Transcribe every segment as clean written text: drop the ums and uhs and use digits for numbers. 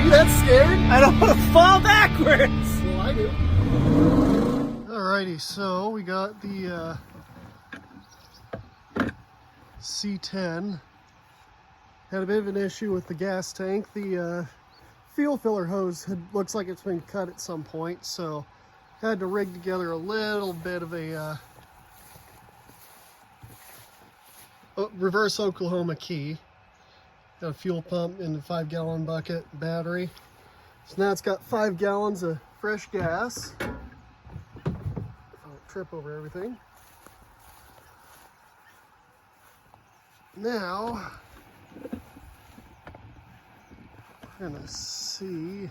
you that scared? I don't want to fall backwards. Well, I do. Alrighty, so we got the C10. Had a bit of an issue with the gas tank. The fuel filler hose looks like it's been cut at some point, so had to rig together a little bit of a reverse Oklahoma key. Got a fuel pump in the 5-gallon bucket battery. So now it's got 5 gallons of fresh gas. Don't trip over everything. Now, we're gonna see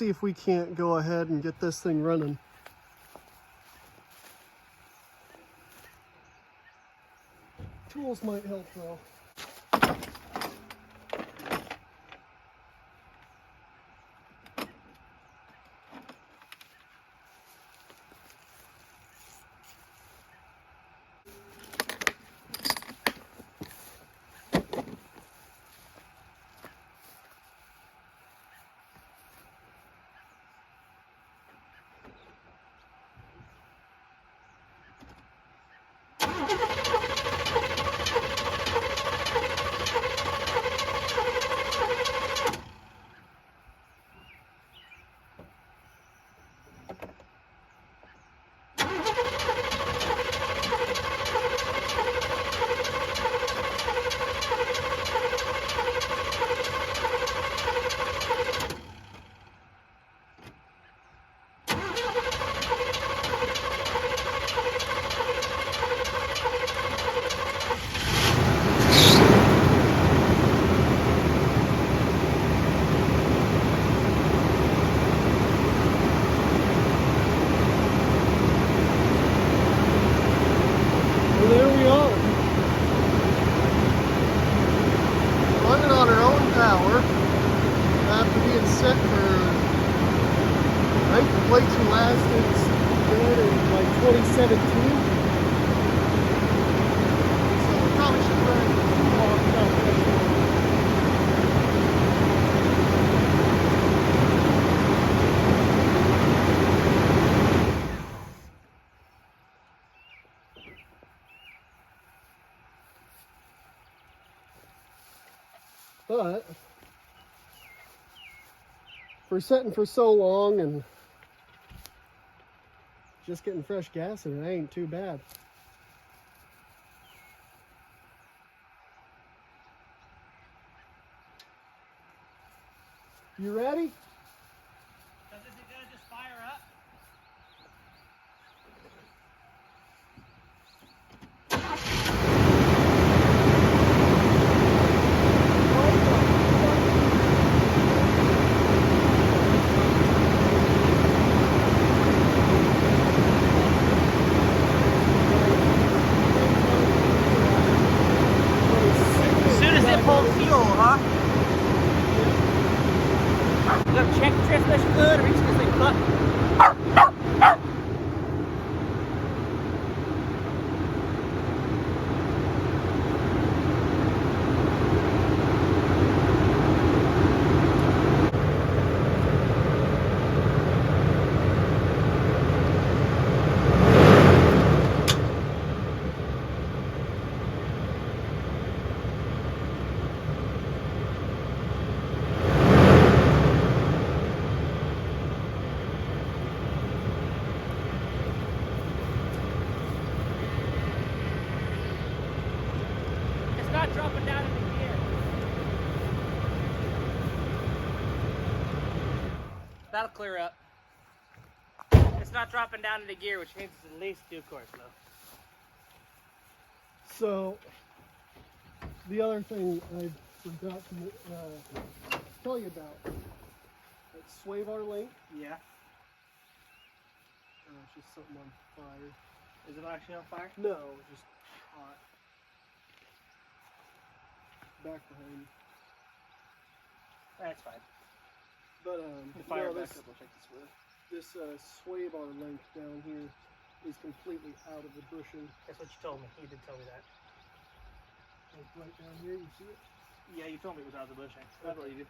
if we can't go ahead and get this thing running. Tools might help though. There we are. Running on our own power after being set for, I think the plates were lasted good in like 2017. So we probably should run too long without pressure. But if we're setting for so long and just getting fresh gas in it ain't too bad. You ready? Does it gonna just fire up? As soon as it pulls fuel, huh? You gotta check the transmission good or reach this thing cut. Not dropping down into gear. That'll clear up. It's not dropping down into gear, which means it's at least due course though. So, the other thing I forgot to tell you about, that sway bar link. Yeah. It's just something on fire. Is it actually on fire? No, just hot. Back behind. That's fine. But The fire no, back up will check the sway. this sway bar link down here is completely out of the bushing. That's what you told me. You did tell me that. Like right down here, you see it? Yeah, you told me it was out of the bushing. I believe you.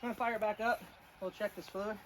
I'm gonna fire it back up. We'll check this fluid.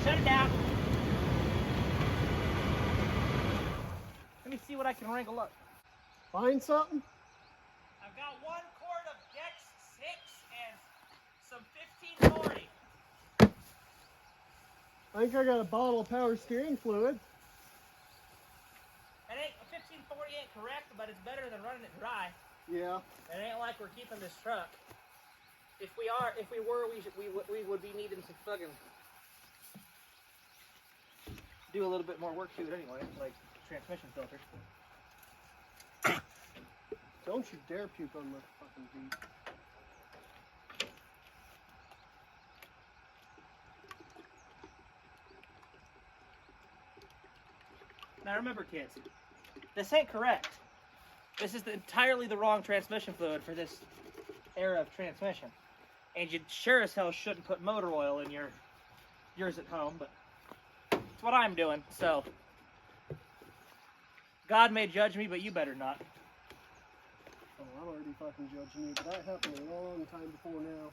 Shut it down. Let me see what I can wrangle up. Find something? I've got 1 quart of Dex 6 and some 1540. I think I got a bottle of power steering fluid. It ain't 1540 ain't correct, but it's better than running it dry. Yeah. It ain't like we're keeping this truck. If we were, we would be needing to fucking do a little bit more work to it anyway, like transmission filter. Don't you dare puke on my fucking feet. Now remember, kids, this ain't correct. This is entirely the wrong transmission fluid for this era of transmission. And you sure as hell shouldn't put motor oil in yours at home, but it's what I'm doing, so. God may judge me, but you better not. Oh, I'm already fucking judging you, but that happened a long time before now.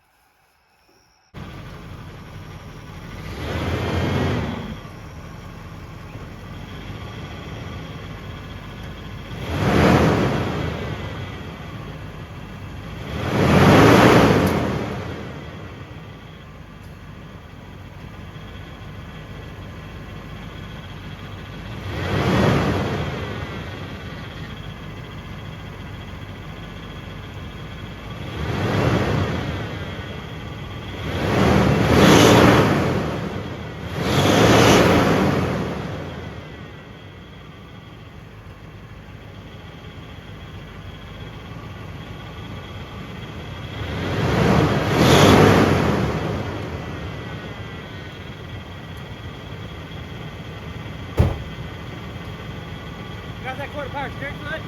Got that quarter power steering fluid?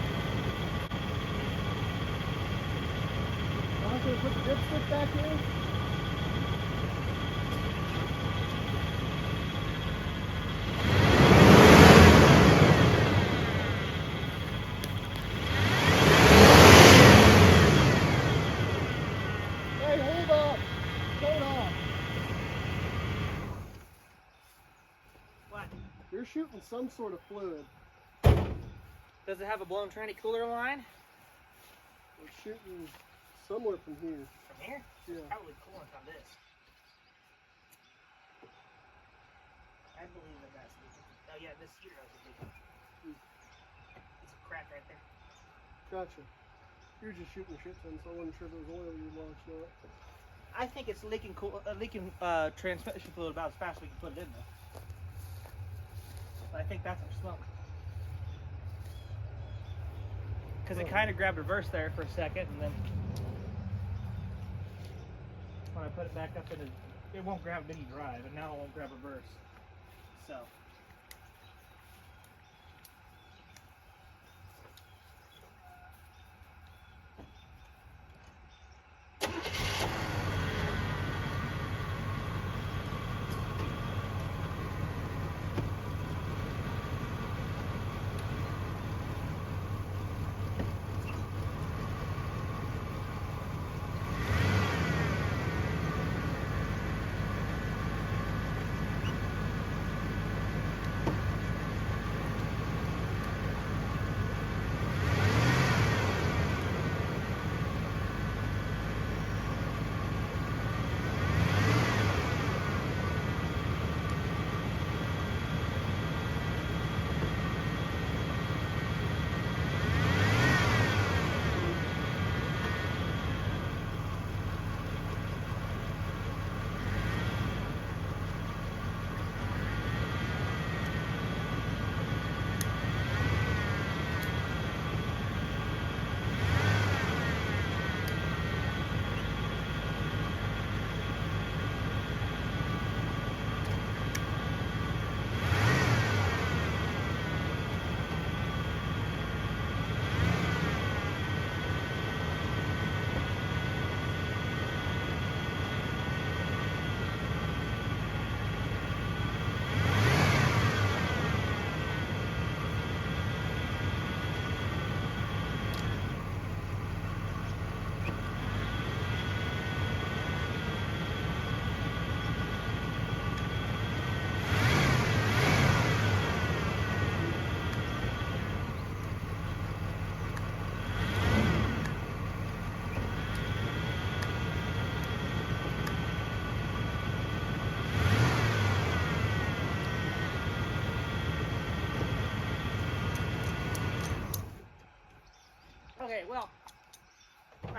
I'm gonna put the dipstick back in. Hey, hold up. Hold on. What? You're shooting some sort of fluid. Does it have a blown tranny cooler line? We're shooting somewhere from here. From here? Yeah. Probably coolant on this. I believe that that's leaking. Oh yeah, this heater is leaking. It's a crack right there. Gotcha. You're just shooting shit then, so I wasn't sure if it was oil you launched out. I think it's leaking transmission fluid about as fast as we can put it in there. But I think that's our smoke. Because it kind of grabbed reverse there for a second, and then when I put it back up in it won't grab mini drive, and now it won't grab reverse. So.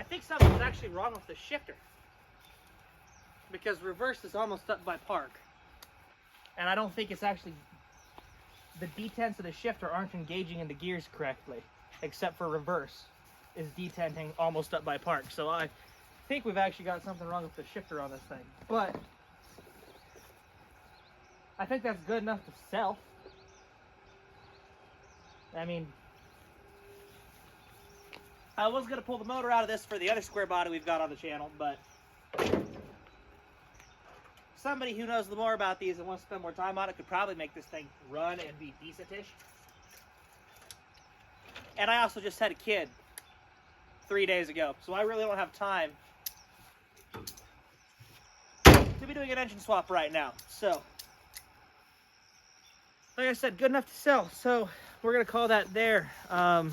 think something's actually wrong with the shifter, because reverse is almost up by park, and I don't think it's actually, the detents of the shifter aren't engaging in the gears correctly, except for reverse is detenting almost up by park. So I think we've actually got something wrong with the shifter on this thing, but I think that's good enough to sell. I mean, I was going to pull the motor out of this for the other square body we've got on the channel, but somebody who knows more about these and wants to spend more time on it could probably make this thing run and be decentish. And I also just had a kid 3 days ago, so I really don't have time to be doing an engine swap right now. So, like I said, good enough to sell. So we're going to call that there. I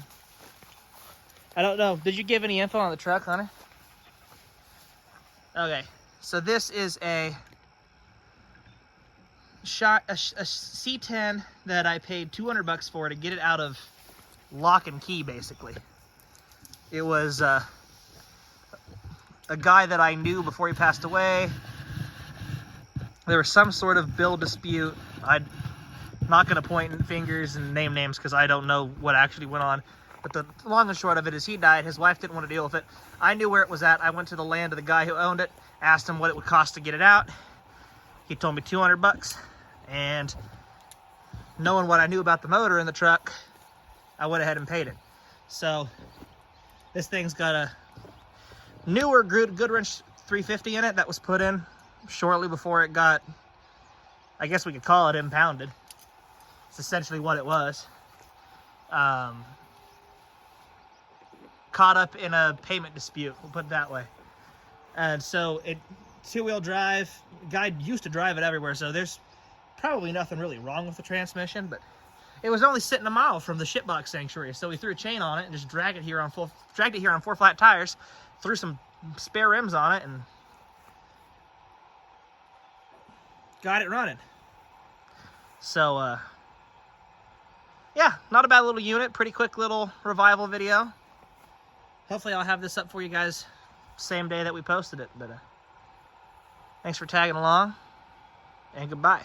don't know. Did you give any info on the truck, Hunter? Okay. So this is a C10 that I paid $200 for to get it out of lock and key, basically. It was a guy that I knew before he passed away. There was some sort of bill dispute. I'm not going to point fingers and name names because I don't know what actually went on. But the long and short of it is he died. His wife didn't want to deal with it. I knew where it was at. I went to the land of the guy who owned it, asked him what it would cost to get it out. He told me $200. And knowing what I knew about the motor in the truck, I went ahead and paid it. So this thing's got a newer Goodwrench 350 in it that was put in shortly before it got, I guess we could call it impounded. It's essentially what it was. Caught up in a payment dispute, we'll put it that way. And so it, two-wheel drive, guy used to drive it everywhere, so there's probably nothing really wrong with the transmission, but it was only sitting a mile from the shitbox sanctuary, so we threw a chain on it and just dragged it here on 4 flat tires, threw some spare rims on it, and got it running. So, yeah, not a bad little unit, pretty quick little revival video. Hopefully I'll have this up for you guys same day that we posted it, but thanks for tagging along, and goodbye.